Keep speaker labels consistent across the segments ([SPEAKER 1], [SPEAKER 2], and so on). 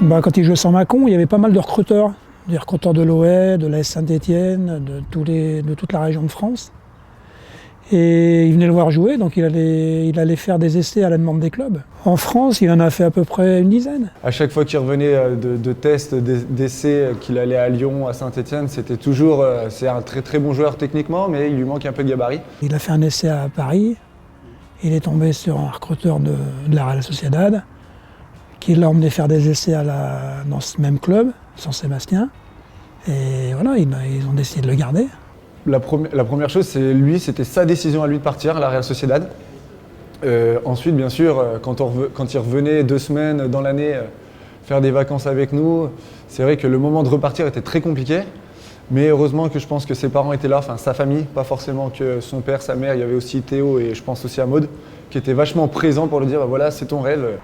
[SPEAKER 1] Quand il jouait sans Mâcon, il y avait pas mal de recruteurs. Des recruteurs de l'OE, de l'AS Saint-Étienne, de toute la région de France. Et il venait le voir jouer, donc il allait faire des essais à la demande des clubs. En France, il en a fait à peu près une dizaine.
[SPEAKER 2] À chaque fois qu'il revenait de tests, d'essais, qu'il allait à Lyon, à Saint-Étienne, c'était toujours... c'est un très très bon joueur techniquement, mais il lui manque un peu de gabarit.
[SPEAKER 1] Il a fait un essai à Paris. Il est tombé sur un recruteur de la Real Sociedad qui l'a emmené faire des essais dans ce même club, San Sébastien. Et voilà, ils ont décidé de le garder.
[SPEAKER 2] La première chose, c'était sa décision à lui de partir à la Real Sociedad. Ensuite, bien sûr, quand il revenait 2 semaines dans l'année faire des vacances avec nous, c'est vrai que le moment de repartir était très compliqué. Mais heureusement que je pense que ses parents étaient là, enfin sa famille, pas forcément que son père, sa mère, il y avait aussi Théo et je pense aussi à Maud, qui étaient vachement présents pour lui dire voilà, c'est ton rêve.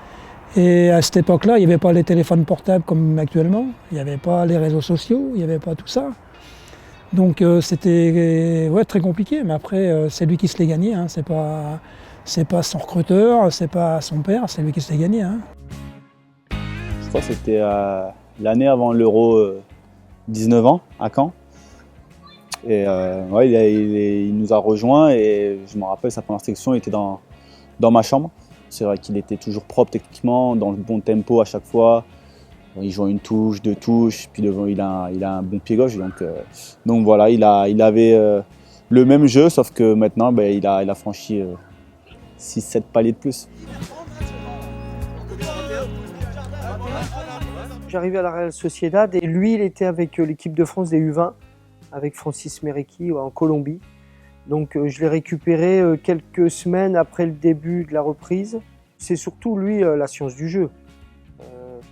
[SPEAKER 1] Et à cette époque-là, il n'y avait pas les téléphones portables comme actuellement, il n'y avait pas les réseaux sociaux, il n'y avait pas tout ça. Donc c'était très compliqué, mais après c'est lui qui se l'est gagné, hein. C'est pas son recruteur, c'est pas son père, c'est lui qui se l'est gagné. Hein.
[SPEAKER 3] Je crois que c'était l'année avant l'Euro 19 ans à Caen. Et il nous a rejoints et je me rappelle sa première sélection, il était dans ma chambre. C'est vrai qu'il était toujours propre techniquement, dans le bon tempo à chaque fois. Il joue une touche, 2 touches, puis devant il a un bon pied gauche. Donc voilà, il avait le même jeu, sauf que maintenant il a franchi 6-7 paliers de plus.
[SPEAKER 4] J'arrivais à la Real Sociedad et lui, il était avec l'équipe de France des U20, avec Francis Merecki en Colombie. Donc je l'ai récupéré quelques semaines après le début de la reprise. C'est surtout lui la science du jeu.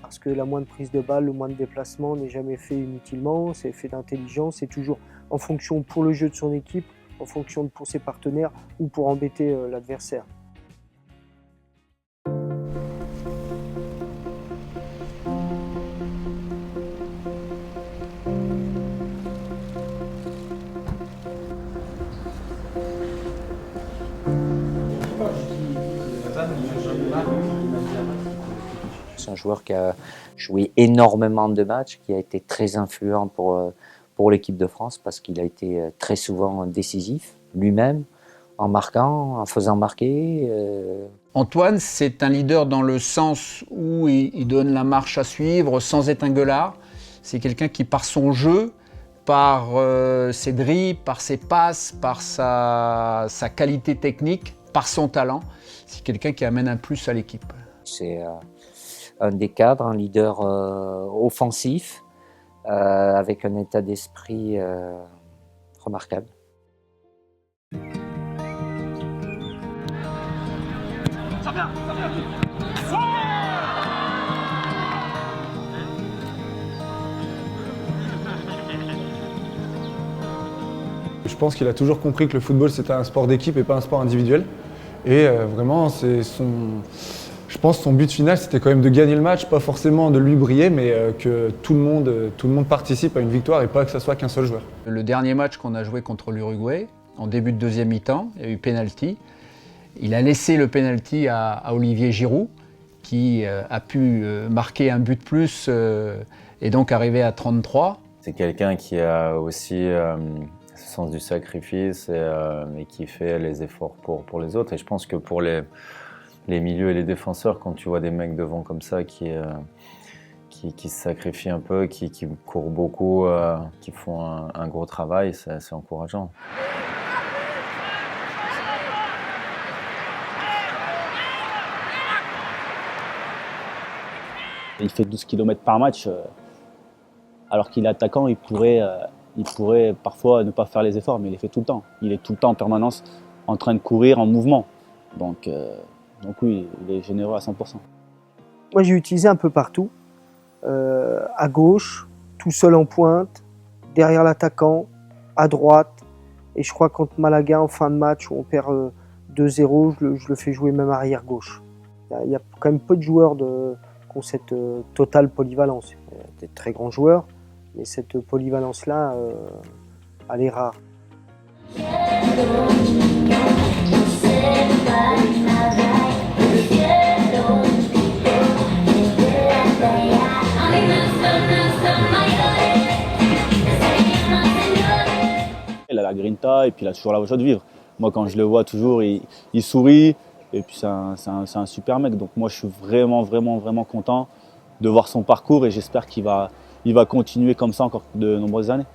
[SPEAKER 4] Parce que la moindre prise de balle, le moindre déplacement n'est jamais fait inutilement, c'est fait d'intelligence, c'est toujours en fonction pour le jeu de son équipe, en fonction pour ses partenaires ou pour embêter l'adversaire.
[SPEAKER 5] C'est un joueur qui a joué énormément de matchs, qui a été très influent pour l'équipe de France parce qu'il a été très souvent décisif lui-même, en marquant, en faisant marquer.
[SPEAKER 6] Antoine, c'est un leader dans le sens où il donne la marche à suivre sans être un gueulard. C'est quelqu'un qui, par son jeu, par ses dribbles, par ses passes, par sa qualité technique, par son talent, c'est quelqu'un qui amène un plus à l'équipe.
[SPEAKER 5] C'est un des cadres, un leader offensif, avec un état d'esprit remarquable.
[SPEAKER 2] Je pense qu'il a toujours compris que le football c'était un sport d'équipe et pas un sport individuel. Et vraiment, je pense que son but final c'était quand même de gagner le match, pas forcément de lui briller, mais que tout le monde participe à une victoire et pas que ça soit qu'un seul joueur.
[SPEAKER 6] Le dernier match qu'on a joué contre l'Uruguay, en début de deuxième mi-temps, il y a eu penalty. Il a laissé le penalty à Olivier Giroud, qui a pu marquer un but de plus et donc arriver à 33.
[SPEAKER 7] C'est quelqu'un qui a aussi ce sens du sacrifice et qui fait les efforts pour les autres. Et je pense que pour les milieux et les défenseurs, quand tu vois des mecs devant comme ça qui se sacrifient un peu, qui courent beaucoup, qui font un gros travail, c'est encourageant.
[SPEAKER 3] Il fait 12 km par match, alors qu'il est attaquant, il pourrait parfois ne pas faire les efforts, mais il les fait tout le temps. Il est tout le temps en permanence en train de courir, en mouvement. Donc oui, il est généreux à 100%.
[SPEAKER 4] Moi, j'ai utilisé un peu partout, à gauche, tout seul en pointe, derrière l'attaquant, à droite. Et je crois contre Malaga, en fin de match, où on perd 2-0, je le fais jouer même arrière gauche. Il y a quand même peu de joueurs qui ont cette totale polyvalence. Il y a des très grands joueurs, mais cette polyvalence-là, elle est rare.
[SPEAKER 3] grinta et puis il a toujours la joie de vivre. Moi, quand je le vois toujours, il sourit et puis c'est un super mec. Donc moi, je suis vraiment, vraiment, vraiment content de voir son parcours et j'espère qu'il va continuer comme ça encore de nombreuses années.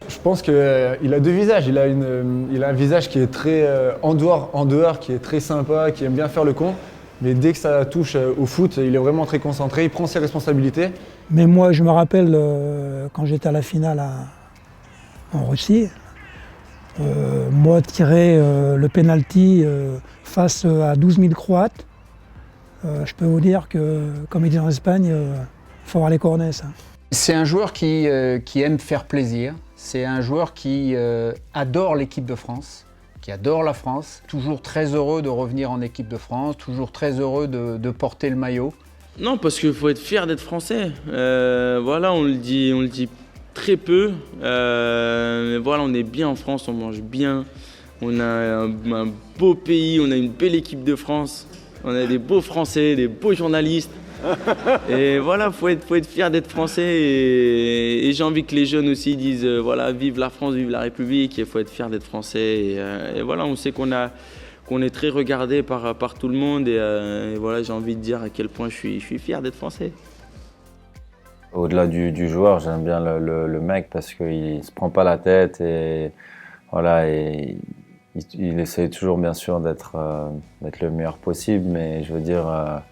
[SPEAKER 2] Je pense qu'il a deux visages. Il a un visage qui est très en dehors, qui est très sympa, qui aime bien faire le con. Mais dès que ça touche au foot, il est vraiment très concentré, il prend ses responsabilités.
[SPEAKER 1] Mais moi, je me rappelle quand j'étais à la finale en Russie, moi tirer le penalty face à 12 000 Croates, je peux vous dire que, comme ils disent en Espagne, il faut avoir les cornets, ça.
[SPEAKER 6] C'est un joueur qui aime faire plaisir, c'est un joueur qui adore l'équipe de France, qui adore la France, toujours très heureux de revenir en équipe de France, toujours très heureux de porter le maillot.
[SPEAKER 8] Non, parce qu'il faut être fier d'être français. Voilà, on le dit très peu. Mais voilà, on est bien en France, on mange bien. On a un beau pays, on a une belle équipe de France. On a des beaux Français, des beaux journalistes. Et voilà, faut être fier d'être français. Et j'ai envie que les jeunes aussi disent voilà, vive la France, vive la République. Il faut être fier d'être français. Et voilà, on sait qu'on est très regardé par tout le monde. Et voilà, j'ai envie de dire à quel point je suis fier d'être français.
[SPEAKER 7] Au-delà du joueur, j'aime bien le mec parce qu'il ne se prend pas la tête et voilà, et il essaie toujours bien sûr d'être le meilleur possible, mais je veux dire,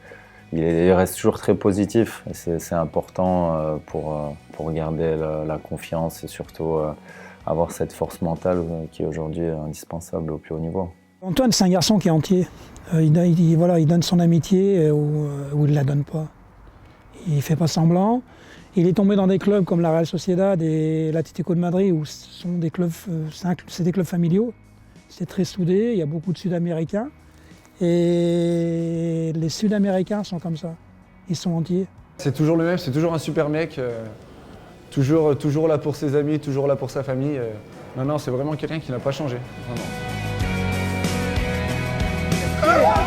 [SPEAKER 7] il reste toujours très positif et c'est important pour garder la confiance et surtout avoir cette force mentale qui est aujourd'hui indispensable au plus haut niveau.
[SPEAKER 1] Antoine, c'est un garçon qui est entier. Il donne son amitié ou il ne la donne pas. Il ne fait pas semblant. Il est tombé dans des clubs comme la Real Sociedad et l'Atlético de Madrid où c'est des clubs familiaux. C'est très soudé, il y a beaucoup de Sud-Américains. Et les Sud-Américains sont comme ça, ils sont entiers.
[SPEAKER 2] C'est toujours le même, c'est toujours un super mec, toujours là pour ses amis, toujours là pour sa famille. Non, c'est vraiment quelqu'un qui n'a pas changé. Vraiment.